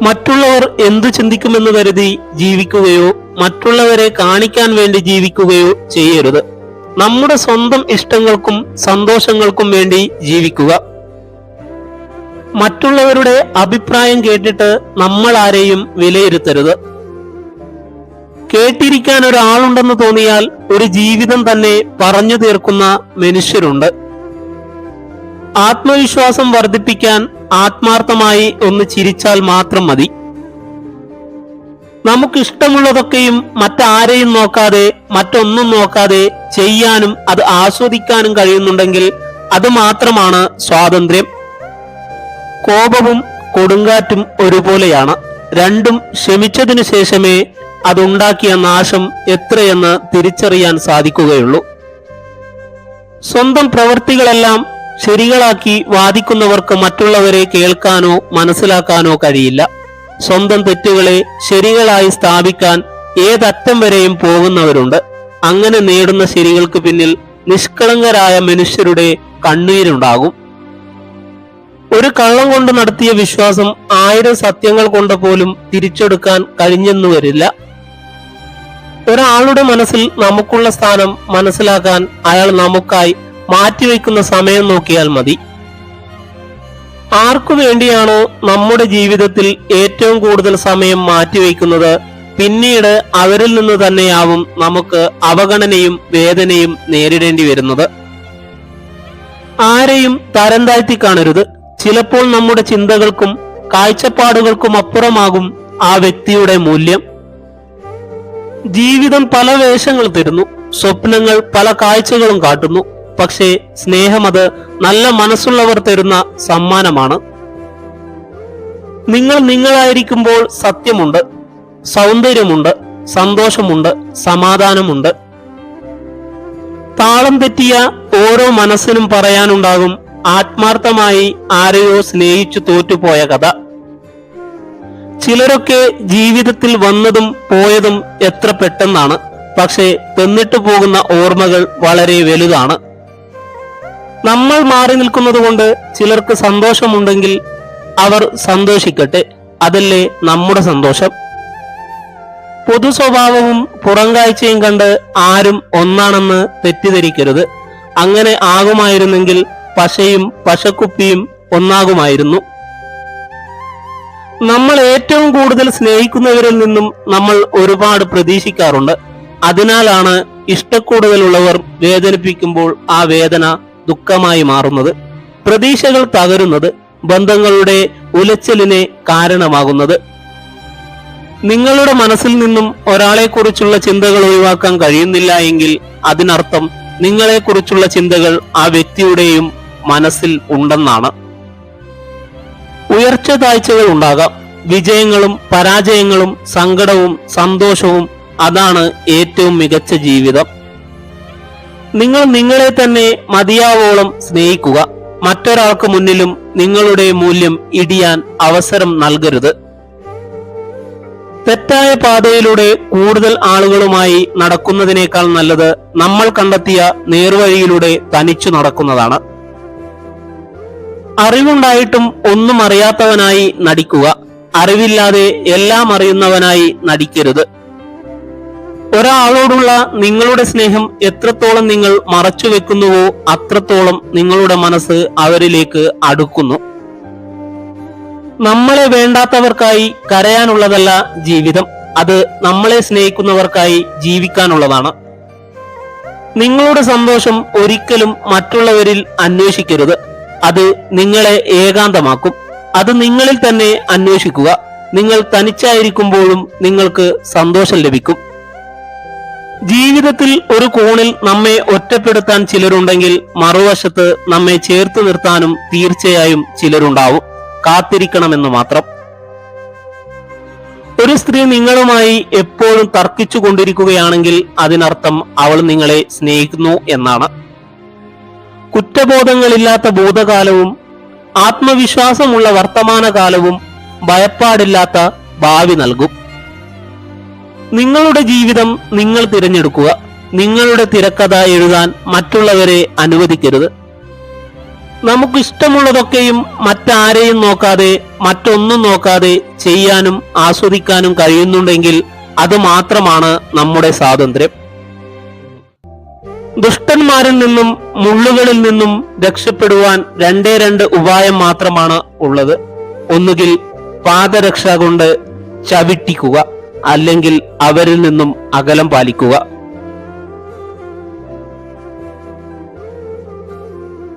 മറ്റുള്ളവർ എന്തു ചിന്തിക്കുമെന്ന് കരുതി ജീവിക്കുകയോ മറ്റുള്ളവരെ കാണിക്കാൻ വേണ്ടി ജീവിക്കുകയോ ചെയ്യരുത്. നമ്മുടെ സ്വന്തം ഇഷ്ടങ്ങൾക്കും സന്തോഷങ്ങൾക്കും വേണ്ടി ജീവിക്കുക. മറ്റുള്ളവരുടെ അഭിപ്രായം കേട്ടിട്ട് നമ്മൾ ആരെയും വിലയിരുത്തരുത്. കേട്ടിരിക്കാൻ ഒരാളുണ്ടെന്ന് തോന്നിയാൽ ഒരു ജീവിതം തന്നെ പറഞ്ഞു തീർക്കുന്ന മനുഷ്യരുണ്ട്. ആത്മവിശ്വാസം വർദ്ധിപ്പിക്കാൻ ആത്മാർത്ഥമായി ഒന്ന് ചിരിച്ചാൽ മാത്രം മതി. നമുക്കിഷ്ടമുള്ളതൊക്കെയും മറ്റാരെയും നോക്കാതെ മറ്റൊന്നും നോക്കാതെ ചെയ്യാനും അത് ആസ്വദിക്കാനും കഴിയുന്നുണ്ടെങ്കിൽ അത് മാത്രമാണ് സ്വാതന്ത്ര്യം. കോപവും കൊടുങ്കാറ്റും ഒരുപോലെയാണ്. രണ്ടും ശമിച്ചതിനു ശേഷമേ അതുണ്ടാക്കിയ നാശം എത്രയെന്ന് തിരിച്ചറിയാൻ സാധിക്കുകയുള്ളൂ. സ്വന്തം പ്രവൃത്തികളെല്ലാം ശരികളാക്കി വാദിക്കുന്നവർക്ക് മറ്റുള്ളവരെ കേൾക്കാനോ മനസ്സിലാക്കാനോ കഴിയില്ല. സ്വന്തം തെറ്റുകളെ ശരികളായി സ്ഥാപിക്കാൻ ഏതറ്റം വരെയും പോകുന്നവരുണ്ട്. അങ്ങനെ നേടുന്ന ശരികൾക്ക് പിന്നിൽ നിഷ്കളങ്കരായ മനുഷ്യരുടെ കണ്ണീരുണ്ടാകും. ഒരു കള്ളം കൊണ്ട് നടത്തിയ വിശ്വാസം 1000 സത്യങ്ങൾ കൊണ്ട് പോലും തിരിച്ചെടുക്കാൻ കഴിഞ്ഞെന്നു വരില്ല. ഒരാളുടെ മനസ്സിൽ നമുക്കുള്ള സ്ഥാനം മനസ്സിലാക്കാൻ അയാൾ നമുക്കായി മാറ്റിവെക്കുന്ന സമയം നോക്കിയാൽ മതി. ആർക്കു വേണ്ടിയാണോ നമ്മുടെ ജീവിതത്തിൽ ഏറ്റവും കൂടുതൽ സമയം മാറ്റിവെക്കുന്നത്, പിന്നീട് അവരിൽ നിന്ന് തന്നെയാവും നമുക്ക് അവഗണനയും വേദനയും നേരിടേണ്ടി വരുന്നത്. ആരെയും തരം താഴ്ത്തി കാണരുത്. ചിലപ്പോൾ നമ്മുടെ ചിന്തകൾക്കും കാഴ്ചപ്പാടുകൾക്കും അപ്പുറമാകും ആ വ്യക്തിയുടെ മൂല്യം. ജീവിതം പല വേഷങ്ങൾ തരുന്നു, സ്വപ്നങ്ങൾ പല കാഴ്ചകളും കാട്ടുന്നു. പക്ഷേ സ്നേഹം അത് നല്ല മനസ്സുള്ളവർ തരുന്ന സമ്മാനമാണ്. നിങ്ങൾ നിങ്ങളായിരിക്കുമ്പോൾ സത്യമുണ്ട്, സൗന്ദര്യമുണ്ട്, സന്തോഷമുണ്ട്, സമാധാനമുണ്ട്. താളം തെറ്റിയ ഓരോ മനസ്സിനും പറയാനുണ്ടാകും ആത്മാർത്ഥമായി ആരെയോ സ്നേഹിച്ചു തോറ്റുപോയ കഥ. ചിലരൊക്കെ ജീവിതത്തിൽ വന്നതും പോയതും എത്ര പെട്ടെന്നാണ്. പക്ഷേ തന്നിട്ടു പോകുന്ന ഓർമ്മകൾ വളരെ വലുതാണ്. നമ്മൾ മാറി നിൽക്കുന്നത് കൊണ്ട് ചിലർക്ക് സന്തോഷമുണ്ടെങ്കിൽ അവർ സന്തോഷിക്കട്ടെ, അതല്ലേ നമ്മുടെ സന്തോഷം. പൊതു സ്വഭാവവും പുറംകാഴ്ചയും കണ്ട് ആരും ഒന്നാണെന്ന് തെറ്റിദ്ധരിക്കരുത്. അങ്ങനെ ആകുമായിരുന്നെങ്കിൽ പശയും പശക്കുപ്പിയും ഒന്നാകുമായിരുന്നു. നമ്മൾ ഏറ്റവും കൂടുതൽ സ്നേഹിക്കുന്നവരിൽ നിന്നും നമ്മൾ ഒരുപാട് പ്രതീക്ഷിക്കാറുണ്ട്. അതിനാലാണ് ഇഷ്ടക്കൂടുതലുള്ളവർ വേദനിപ്പിക്കുമ്പോൾ ആ വേദന ദുഃഖമായി മാറുന്നത്, പ്രതീക്ഷകൾ തകരുന്നത്, ബന്ധങ്ങളുടെ ഉലച്ചിലിന് കാരണമാകുന്നത്. നിങ്ങളുടെ മനസ്സിൽ നിന്നും ഒരാളെക്കുറിച്ചുള്ള ചിന്തകൾ ഒഴിവാക്കാൻ കഴിയുന്നില്ല എങ്കിൽ അതിനർത്ഥം നിങ്ങളെക്കുറിച്ചുള്ള ചിന്തകൾ ആ വ്യക്തിയുടെയും മനസ്സിൽ ഉണ്ടെന്നാണ്. ഉയർച്ച താഴ്ചകൾ ഉണ്ടാകാം, വിജയങ്ങളും പരാജയങ്ങളും സങ്കടവും സന്തോഷവും. അതാണ് ഏറ്റവും മികച്ച ജീവിതം. നിങ്ങൾ നിങ്ങളെ തന്നെ മതിയാവോളം സ്നേഹിക്കുക. മറ്റൊരാൾക്ക് മുന്നിലും നിങ്ങളുടെ മൂല്യം ഇടിയാൻ അവസരം നൽകരുത്. തെറ്റായ പാതയിലൂടെ കൂടുതൽ ആളുകളുമായി നടക്കുന്നതിനേക്കാൾ നല്ലത് നമ്മൾ കണ്ടെത്തിയ നേർവഴിയിലൂടെ തനിച്ചു നടക്കുന്നതാണ്. അറിവുണ്ടായിട്ടും ഒന്നും അറിയാത്തവനായി നടിക്കുക. അറിവില്ലാതെ എല്ലാം അറിയുന്നവനായി നടിക്കരുത്. ഒരാളോടുള്ള നിങ്ങളുടെ സ്നേഹം എത്രത്തോളം നിങ്ങൾ മറച്ചു വെക്കുന്നുവോ അത്രത്തോളം നിങ്ങളുടെ മനസ്സ് അവരിലേക്ക് അടുക്കുന്നു. നമ്മളെ വേണ്ടാത്തവർക്കായി കരയാനുള്ളതല്ല ജീവിതം, അത് നമ്മളെ സ്നേഹിക്കുന്നവർക്കായി ജീവിക്കാനുള്ളതാണ്. നിങ്ങളുടെ സന്തോഷം ഒരിക്കലും മറ്റുള്ളവരിൽ അന്വേഷിക്കരുത്. അത് നിങ്ങളെ ഏകാന്തമാക്കും. അത് നിങ്ങളിൽ തന്നെ അന്വേഷിക്കുക. നിങ്ങൾ തനിച്ചായിരിക്കുമ്പോഴും നിങ്ങൾക്ക് സന്തോഷം ലഭിക്കും. ജീവിതത്തിൽ ഒരു കോണിൽ നമ്മെ ഒറ്റപ്പെടുത്താൻ ചിലരുണ്ടെങ്കിൽ മറുവശത്ത് നമ്മെ ചേർത്ത് നിർത്താനും തീർച്ചയായും ചിലരുണ്ടാവും. കാത്തിരിക്കണമെന്ന് മാത്രം. ഒരു സ്ത്രീ നിങ്ങളുമായി എപ്പോഴും തർക്കിച്ചു കൊണ്ടിരിക്കുകയാണെങ്കിൽ അതിനർത്ഥം അവൾ നിങ്ങളെ സ്നേഹിക്കുന്നു എന്നാണ്. കുറ്റബോധങ്ങളില്ലാത്ത ഭൂതകാലവും ആത്മവിശ്വാസമുള്ള വർത്തമാനകാലവും ഭയപ്പാടില്ലാത്ത ഭാവി നൽകും. നിങ്ങളുടെ ജീവിതം നിങ്ങൾ തിരഞ്ഞെടുക്കുക. നിങ്ങളുടെ തിരക്കഥ എഴുതാൻ മറ്റുള്ളവരെ അനുവദിക്കരുത്. നമുക്ക് ഇഷ്ടമുള്ളതൊക്കെയും മറ്റാരെയും നോക്കാതെ, മറ്റൊന്നും നോക്കാതെ ചെയ്യാനും ആസ്വദിക്കാനും കഴിയുന്നുണ്ടെങ്കിൽ അത് മാത്രമാണ് നമ്മുടെ സ്വാതന്ത്ര്യം. ദുഷ്ടന്മാരിൽ നിന്നും മുള്ളുകളിൽ നിന്നും രക്ഷപ്പെടുവാൻ രണ്ട് ഉപായം മാത്രമാണ് ഉള്ളത്. ഒന്നുകിൽ പാദരക്ഷ കൊണ്ട് ചവിട്ടിക്കുക, അല്ലെങ്കിൽ അവരിൽ നിന്നും അകലം പാലിക്കുക.